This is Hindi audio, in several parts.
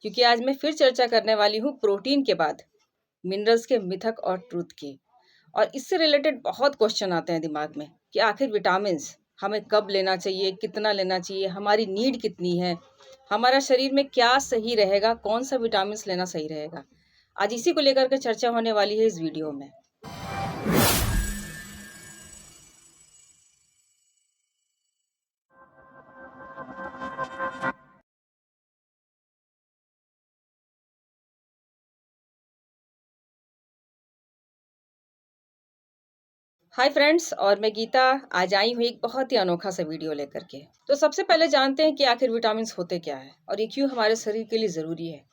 क्योंकि आज मैं फिर चर्चा करने वाली हूँ प्रोटीन के बाद मिनरल्स के मिथक और ट्रूथ की। और इससे रिलेटेड बहुत क्वेश्चन आते हैं दिमाग में कि आखिर विटामिन्स हमें कब लेना चाहिए, कितना लेना चाहिए, हमारी नीड कितनी है, हमारा शरीर में क्या सही रहेगा, कौन सा विटामिन्स लेना सही रहेगा। आज इसी को लेकर के चर्चा होने वाली है इस वीडियो में। हाय फ्रेंड्स, और मैं गीता आज आई हूँ एक बहुत ही अनोखा सा वीडियो लेकर के। तो सबसे पहले जानते हैं कि आखिर विटामिन्स होते क्या है और ये क्यों हमारे शरीर के लिए ज़रूरी है।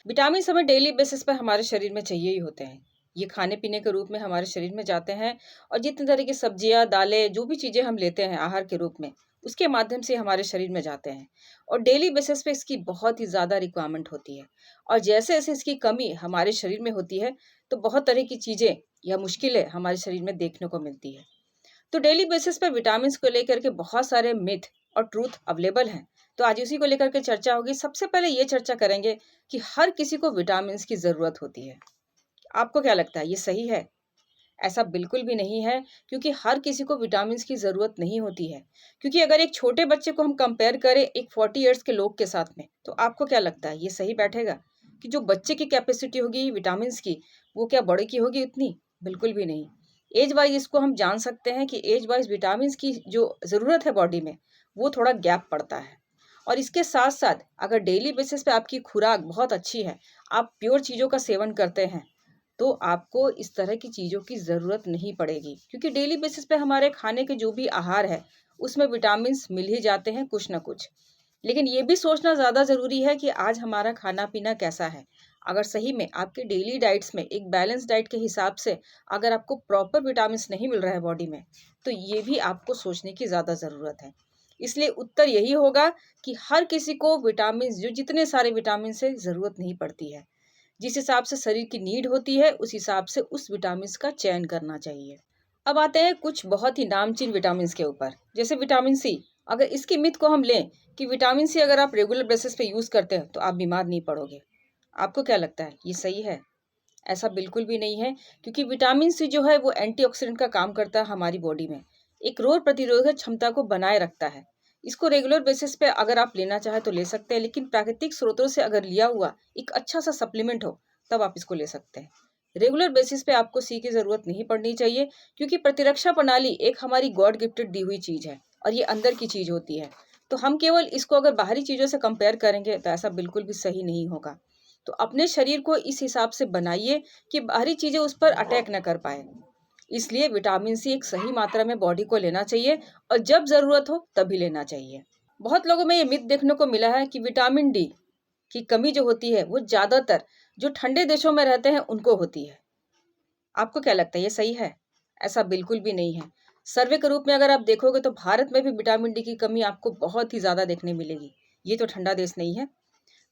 विटामिन्स हमें डेली बेसिस पर हमारे शरीर में चाहिए ही होते हैं। ये खाने पीने के रूप में हमारे शरीर में जाते हैं और जितने तरह की सब्जियाँ, दालें, जो भी चीज़ें हम लेते हैं आहार के रूप में, उसके माध्यम से हमारे शरीर में जाते हैं। और डेली बेसिस पे इसकी बहुत ही ज़्यादा रिक्वायरमेंट होती है। और जैसे जैसे इसकी कमी हमारे शरीर में होती है, तो बहुत तरह की चीज़ें या मुश्किलें हमारे शरीर में देखने को मिलती है। तो डेली बेसिस पे विटामिन्स को लेकर के बहुत सारे मिथ और ट्रूथ अवेलेबल हैं। तो आज उसी को लेकर के चर्चा होगी। सबसे पहले ये चर्चा करेंगे कि हर किसी को विटामिन्स की ज़रूरत होती है। आपको क्या लगता है, ये सही है? ऐसा बिल्कुल भी नहीं है, क्योंकि हर किसी को विटामिन्स की ज़रूरत नहीं होती है। क्योंकि अगर एक छोटे बच्चे को हम कंपेयर करें एक 40 इयर्स के लोग के साथ में, तो आपको क्या लगता है, ये सही बैठेगा कि जो बच्चे की कैपेसिटी होगी विटामिन्स की, वो क्या बड़े की होगी उतनी? बिल्कुल भी नहीं। एज वाइज इसको हम जान सकते हैं कि एज वाइज विटामिन्स की जो ज़रूरत है बॉडी में, वो थोड़ा गैप पड़ता है। और इसके साथ साथ अगर डेली बेसिस पे आपकी खुराक बहुत अच्छी है, आप प्योर चीज़ों का सेवन करते हैं, तो आपको इस तरह की चीज़ों की ज़रूरत नहीं पड़ेगी। क्योंकि डेली बेसिस पे हमारे खाने के जो भी आहार है, उसमें विटामिन्स मिल ही जाते हैं कुछ ना कुछ। लेकिन ये भी सोचना ज़्यादा ज़रूरी है कि आज हमारा खाना-पीना कैसा है। अगर सही में आपके डेली डाइट्स में एक बैलेंस डाइट के हिसाब से अगर आपको प्रॉपर विटामिन्स नहीं मिल रहा है बॉडी में, तो ये भी आपको सोचने की ज़्यादा ज़रूरत है। इसलिए उत्तर यही होगा कि हर किसी को विटामिन्स, जो जितने सारे विटामिन्स हैं, ज़रूरत नहीं पड़ती है। जिस हिसाब से शरीर की नीड होती है, उस हिसाब से उस विटामिन्स का चयन करना चाहिए। अब आते हैं कुछ बहुत ही नामचीन विटामिन्स के ऊपर, जैसे विटामिन सी। अगर इसकी मिथ को हम लें कि विटामिन सी अगर आप रेगुलर बेसिस पे यूज़ करते हैं, तो आप बीमार नहीं पड़ोगे। आपको क्या लगता है, ये सही है? ऐसा बिल्कुल भी नहीं है, क्योंकि विटामिन सी जो है वो एंटीऑक्सीडेंट का काम करता है हमारी बॉडी में। एक रोग प्रतिरोधक क्षमता को बनाए रखता है। इसको रेगुलर बेसिस पे अगर आप लेना चाहें तो ले सकते हैं, लेकिन प्राकृतिक स्रोतों से अगर लिया हुआ एक अच्छा सा सप्लीमेंट हो, तब आप इसको ले सकते हैं। रेगुलर बेसिस पे आपको सी की ज़रूरत नहीं पड़नी चाहिए, क्योंकि प्रतिरक्षा प्रणाली एक हमारी गॉड गिफ्टेड दी हुई चीज़ है और ये अंदर की चीज़ होती है। तो हम केवल इसको अगर बाहरी चीज़ों से कंपेयर करेंगे, तो ऐसा बिल्कुल भी सही नहीं होगा। तो अपने शरीर को इस हिसाब से बनाइए कि बाहरी चीज़ें उस पर अटैक ना कर पाए। इसलिए विटामिन सी एक सही मात्रा में बॉडी को लेना चाहिए और जब ज़रूरत हो तभी लेना चाहिए। बहुत लोगों में ये मिथ देखने को मिला है कि विटामिन डी की कमी जो होती है वो ज़्यादातर जो ठंडे देशों में रहते हैं उनको होती है। आपको क्या लगता है, ये सही है? ऐसा बिल्कुल भी नहीं है। सर्वे के रूप में अगर आप देखोगे तो भारत में भी विटामिन डी की कमी आपको बहुत ही ज़्यादा देखने मिलेगी। ये तो ठंडा देश नहीं है।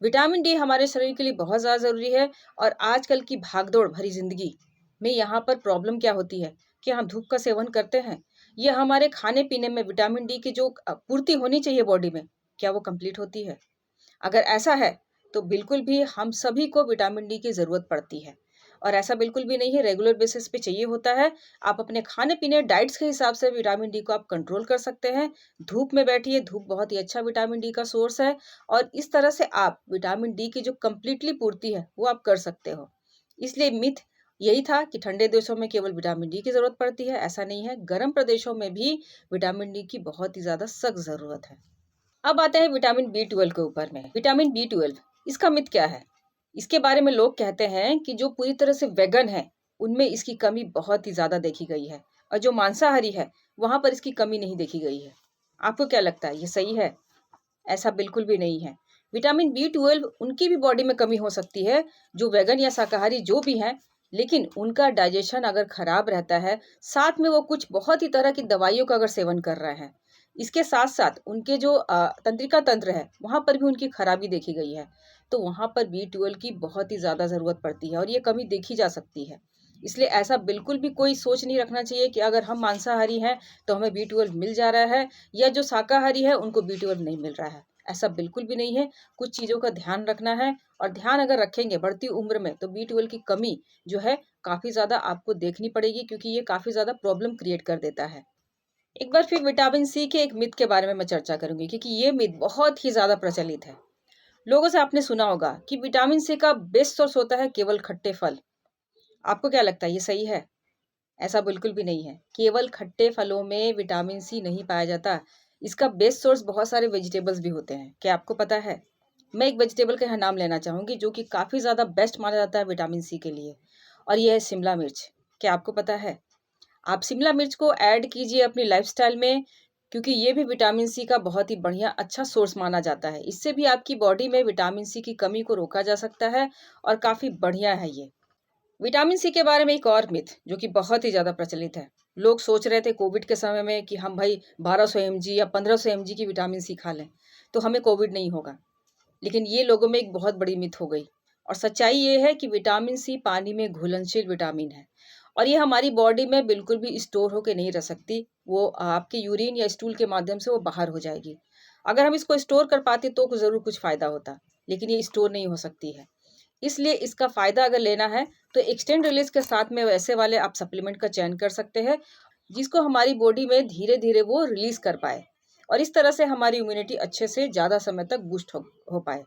विटामिन डी हमारे शरीर के लिए बहुत ज़्यादा ज़रूरी है। और आजकल की भागदौड़ भरी ज़िंदगी में यहाँ पर प्रॉब्लम क्या होती है कि हम धूप का सेवन करते हैं। ये हमारे खाने-पीने में विटामिन डी की जो पूर्ति होनी चाहिए बॉडी में, क्या वो कंप्लीट होती है? अगर ऐसा है, तो बिल्कुल भी हम सभी को विटामिन डी की ज़रूरत पड़ती है। और ऐसा बिल्कुल भी नहीं है रेगुलर बेसिस पे चाहिए होता है। आप अपने खाने-पीने, डाइट्स के हिसाब से विटामिन डी को आप कंट्रोल कर सकते हैं। धूप में बैठिए, धूप बहुत ही अच्छा विटामिन डी का सोर्स है और इस तरह से आप विटामिन डी की जो कंप्लीटली पूर्ति है, वो आप कर सकते हो। इसलिए मिथ यही था कि ठंडे देशों में केवल विटामिन डी की ज़रूरत पड़ती है, ऐसा नहीं है। गर्म प्रदेशों में भी विटामिन डी की बहुत ही ज़्यादा सख्त ज़रूरत है। अब आते हैं विटामिन बी 12 के ऊपर में। विटामिन बी 12, इसका मिथ क्या है? इसके बारे में लोग कहते हैं कि जो पूरी तरह से वेगन है, उनमें इसकी कमी बहुत ही ज़्यादा देखी गई है और जो मांसाहारी है, वहाँ पर इसकी कमी नहीं देखी गई है। आपको क्या लगता है, ये सही है? ऐसा बिल्कुल भी नहीं है। विटामिन बी 12 उनकी भी बॉडी में कमी हो सकती है, जो वेगन या शाकाहारी जो भी हैं, लेकिन उनका डाइजेशन अगर खराब रहता है, साथ में वो कुछ बहुत ही तरह की दवाइयों का अगर सेवन कर रहे हैं, इसके साथ-साथ उनके जो तंत्रिका तंत्र है, वहाँ पर भी उनकी खराबी देखी गई है। तो वहाँ पर बी 12 की बहुत ही ज़्यादा ज़रूरत पड़ती है और ये कमी देखी जा सकती है। इसलिए ऐसा बिल्कुल भी कोई सोच नहीं रखना चाहिए कि अगर हम मांसाहारी हैं, तो हमें बी 12 मिल जा रहा है, या जो शाकाहारी है, उनको बी 12 नहीं मिल रहा है। ऐसा बिल्कुल भी नहीं है। कुछ चीज़ों का ध्यान रखना है और ध्यान अगर रखेंगे बढ़ती उम्र में तो B12 की कमी जो है काफ़ी ज़्यादा आपको देखनी पड़ेगी, क्योंकि ये काफ़ी ज़्यादा प्रॉब्लम क्रिएट कर देता है। एक बार फिर विटामिन सी के एक मिथ के बारे में मैं चर्चा करूंगी, क्योंकि ये मिथ बहुत ही ज़्यादा प्रचलित है। लोगों से आपने सुना होगा कि विटामिन सी का बेस्ट सोर्स होता है केवल खट्टे फल। आपको क्या लगता है, ये सही है? ऐसा बिल्कुल भी नहीं है। केवल खट्टे फलों में विटामिन सी नहीं पाया जाता। इसका बेस्ट सोर्स बहुत सारे वेजिटेबल्स भी होते हैं। क्या आपको पता है? मैं एक वेजिटेबल का यहाँ नाम लेना चाहूंगी जो कि काफी ज्यादा बेस्ट माना जाता है विटामिन सी के लिए, और यह है शिमला मिर्च। क्या आपको पता है? आप शिमला मिर्च को ऐड कीजिए अपनी लाइफस्टाइल में, क्योंकि ये भी विटामिन सी का बहुत ही बढ़िया अच्छा सोर्स माना जाता है। इससे भी आपकी बॉडी में विटामिन सी की कमी को रोका जा सकता है और काफी बढ़िया है ये। विटामिन सी के बारे में एक और मिथ जो कि बहुत ही ज़्यादा प्रचलित है। लोग सोच रहे थे कोविड के समय में कि हम भाई 1200 mg या 1500 mg की विटामिन सी खा लें तो हमें कोविड नहीं होगा। लेकिन ये लोगों में एक बहुत बड़ी मिथ हो गई। और सच्चाई ये है कि विटामिन सी पानी में घुलनशील विटामिन है और ये हमारी बॉडी में बिल्कुल भी स्टोर होकर नहीं रह सकती। वो आपके यूरिन या स्टूल के माध्यम से वो बाहर हो जाएगी। अगर हम इसको स्टोर कर पाते तो ज़रूर कुछ फ़ायदा होता, लेकिन ये स्टोर नहीं हो सकती है। इसलिए इसका फ़ायदा अगर लेना है तो एक्सटेंड रिलीज के साथ में वैसे वाले आप सप्लीमेंट का चयन कर सकते हैं जिसको हमारी बॉडी में धीरे धीरे वो रिलीज कर पाए, और इस तरह से हमारी इम्यूनिटी अच्छे से ज़्यादा समय तक बूस्ट हो पाए।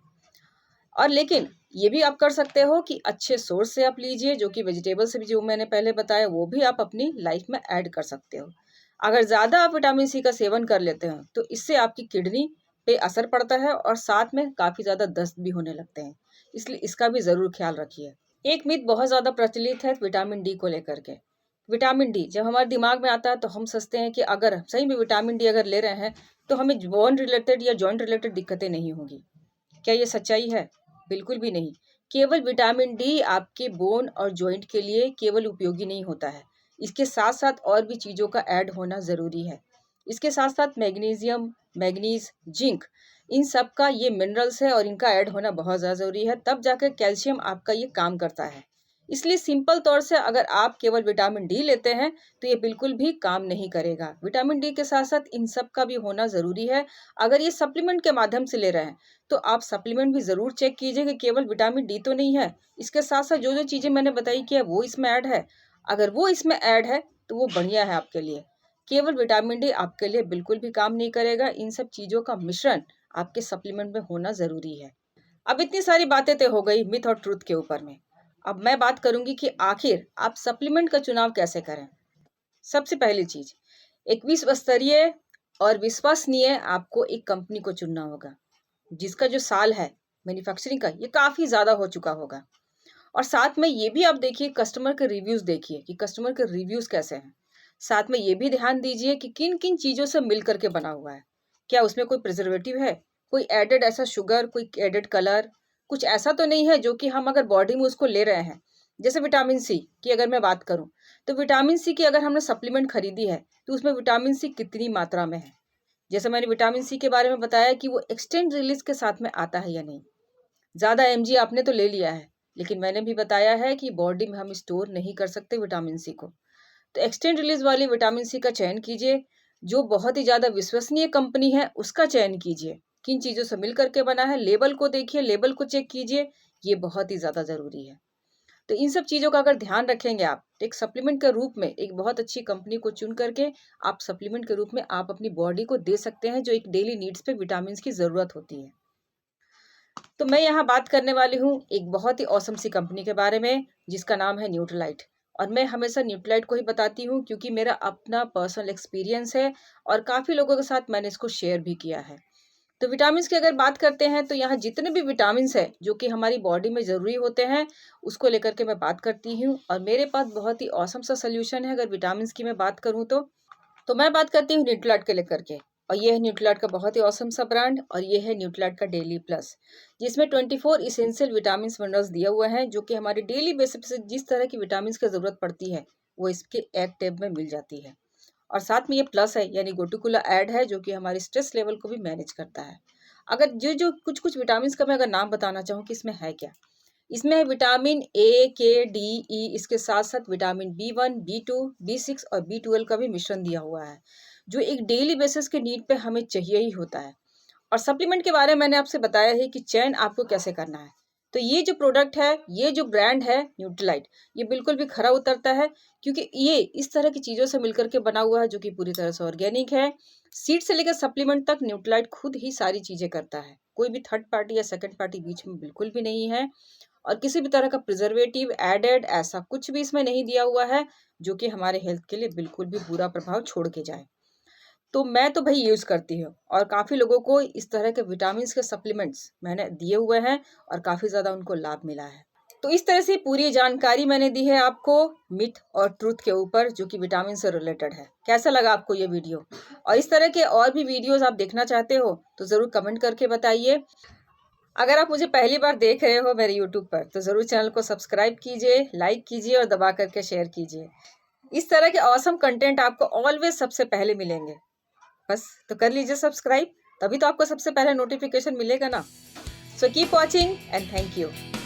और लेकिन ये भी आप कर सकते हो कि अच्छे सोर्स से आप लीजिए, जो कि वेजिटेबल से भी जो मैंने पहले बताया वो भी आप अपनी लाइफ में ऐड कर सकते हो। अगर ज़्यादा आप विटामिन सी का सेवन कर लेते हैं तो इससे आपकी किडनी पे असर पड़ता है और साथ में काफ़ी ज़्यादा दस्त भी होने लगते हैं। इसलिए इसका भी ज़रूर ख्याल रखिए। एक मिथ बहुत ज़्यादा प्रचलित है विटामिन डी को लेकर के। विटामिन डी जब हमारे दिमाग में आता है तो हम सोचते हैं कि अगर सही में विटामिन डी अगर ले रहे हैं तो हमें बोन रिलेटेड या जॉइंट रिलेटेड दिक्कतें नहीं होंगी। क्या ये सच्चाई है? बिल्कुल भी नहीं। केवल विटामिन डी आपके बोन और जॉइंट के लिए केवल उपयोगी नहीं होता है। इसके साथ साथ और भी चीज़ों का ऐड होना ज़रूरी है। इसके साथ साथ मैग्नीशियम, मैग्नीज, जिंक, इन सब का ये मिनरल्स है और इनका ऐड होना बहुत ज़्यादा ज़रूरी है, तब जाकर कैल्शियम आपका ये काम करता है। इसलिए सिंपल तौर से अगर आप केवल विटामिन डी लेते हैं तो ये बिल्कुल भी काम नहीं करेगा। विटामिन डी के साथ साथ इन सब का भी होना ज़रूरी है। अगर ये सप्लीमेंट के माध्यम से ले रहे हैं तो आप सप्लीमेंट भी ज़रूर चेक कीजिए कि केवल विटामिन डी तो नहीं है। इसके साथ साथ जो जो चीज़ें मैंने बताई कि वो इसमें ऐड है, अगर वो इसमें ऐड है तो वो बढ़िया है आपके लिए। केवल विटामिन डी आपके लिए बिल्कुल भी काम नहीं करेगा। इन सब चीज़ों का मिश्रण आपके सप्लीमेंट में होना ज़रूरी है। अब इतनी सारी बातें तो हो गई मिथ और ट्रुथ के ऊपर में। अब मैं बात करूंगी कि आखिर आप सप्लीमेंट का चुनाव कैसे करें। सबसे पहली चीज, एक विश्व स्तरीय और विश्वसनीय आपको एक कंपनी को चुनना होगा जिसका जो साल है मैन्युफैक्चरिंग का ये काफी ज्यादा हो चुका होगा। और साथ में ये भी आप देखिए, कस्टमर के रिव्यूज देखिए कि कस्टमर के रिव्यूज कैसे हैं। साथ में ये भी ध्यान दीजिए कि किन किन चीजों से मिल करके बना हुआ है। क्या उसमें कोई प्रिजर्वेटिव है, कोई एडेड ऐसा शुगर, कोई एडेड कलर, कुछ ऐसा तो नहीं है जो कि हम अगर बॉडी में उसको ले रहे हैं। जैसे विटामिन सी की अगर मैं बात करूं तो विटामिन सी की अगर हमने सप्लीमेंट खरीदी है तो उसमें विटामिन सी कितनी मात्रा में है। जैसे मैंने विटामिन सी के बारे में बताया कि वो एक्सटेंड रिलीज के साथ में आता है या नहीं। ज़्यादा एमजी आपने तो ले लिया है, लेकिन मैंने भी बताया है कि बॉडी में हम स्टोर नहीं कर सकते विटामिन सी को। तो एक्सटेंड रिलीज वाली विटामिन सी का चयन कीजिए। जो बहुत ही ज़्यादा विश्वसनीय कंपनी है उसका चयन कीजिए। किन चीज़ों से मिल करके बना है, लेबल को देखिए, लेबल को चेक कीजिए। ये बहुत ही ज़्यादा ज़रूरी है। तो इन सब चीज़ों का अगर ध्यान रखेंगे आप तो एक सप्लीमेंट के रूप में एक बहुत अच्छी कंपनी को चुन करके आप सप्लीमेंट के रूप में आप अपनी बॉडी को दे सकते हैं जो एक डेली नीड्स पे विटामिन की ज़रूरत होती है। तो मैं यहाँ बात करने वाली हूँ एक बहुत ही औसम सी कंपनी के बारे में जिसका नाम है न्यूट्रीलाइट। और मैं हमेशा न्यूट्रीलाइट को ही बताती हूँ क्योंकि मेरा अपना पर्सनल एक्सपीरियंस है और काफ़ी लोगों के साथ मैंने इसको शेयर भी किया है। तो विटामिन्स की अगर बात करते हैं तो यहाँ जितने भी विटामिन्स हैं जो कि हमारी बॉडी में ज़रूरी होते हैं उसको लेकर के मैं बात करती हूँ, और मेरे पास बहुत ही औसम सा सोल्यूशन है। अगर विटामिन्स की मैं बात करूँ तो मैं बात करती हूँ न्यूट्रीलाइट के लेकर के। और ये है न्यूट्रीलाइट का बहुत ही औसम सा ब्रांड, और ये है न्यूट्रीलाइट का डेली प्लस, जिसमें 24 इसेंशियल विटामिन मिनरल्स दिया हुआ है जो कि हमारे डेली बेसिस पे जिस तरह की विटामिन की ज़रूरत पड़ती है वो इसके एक टैब में मिल जाती है। और साथ में ये प्लस है यानी गोटुकुला ऐड है जो कि हमारे स्ट्रेस लेवल को भी मैनेज करता है। अगर जो जो कुछ कुछ विटामिन का मैं अगर नाम बताना चाहूँ कि इसमें है क्या, इसमें है विटामिन ए, के, डी, ई, इसके साथ साथ विटामिन B1, B2, B6 और B12 का भी मिश्रण दिया हुआ है जो एक डेली बेसिस के नीड पे हमें चाहिए ही होता है। और सप्लीमेंट के बारे में मैंने आपसे बताया है कि चयन आपको कैसे करना है। तो ये जो प्रोडक्ट है, ये जो ब्रांड है न्यूट्रीलाइट, ये बिल्कुल भी खरा उतरता है, क्योंकि ये इस तरह की चीज़ों से मिलकर के बना हुआ है जो कि पूरी तरह से ऑर्गेनिक है। सीड से लेकर सप्लीमेंट तक न्यूट्रीलाइट खुद ही सारी चीज़ें करता है। कोई भी थर्ड पार्टी या सेकंड पार्टी बीच में बिल्कुल भी नहीं है, और किसी भी तरह का प्रिजर्वेटिव एडेड ऐसा कुछ भी इसमें नहीं दिया हुआ है जो कि हमारे हेल्थ के लिए बिल्कुल भी बुरा प्रभाव छोड़ के जाए। तो मैं तो भाई यूज़ करती हूँ, और काफ़ी लोगों को इस तरह के विटामिन्स के सप्लीमेंट्स मैंने दिए हुए हैं और काफ़ी ज़्यादा उनको लाभ मिला है। तो इस तरह से पूरी जानकारी मैंने दी है आपको मिथ और ट्रूथ के ऊपर, जो कि विटामिन से रिलेटेड है। कैसा लगा आपको ये वीडियो? और इस तरह के और भी वीडियोस आप देखना चाहते हो तो ज़रूर कमेंट करके बताइए। अगर आप मुझे पहली बार देख रहे हो मेरे यूट्यूब पर तो ज़रूर चैनल को सब्सक्राइब कीजिए, लाइक कीजिए और दबा करके शेयर कीजिए। इस तरह के ऑसम कंटेंट आपको ऑलवेज सबसे पहले मिलेंगे। बस तो कर लीजिए सब्सक्राइब, तभी तो आपको सबसे पहले नोटिफिकेशन मिलेगा ना। So keep watching and thank you.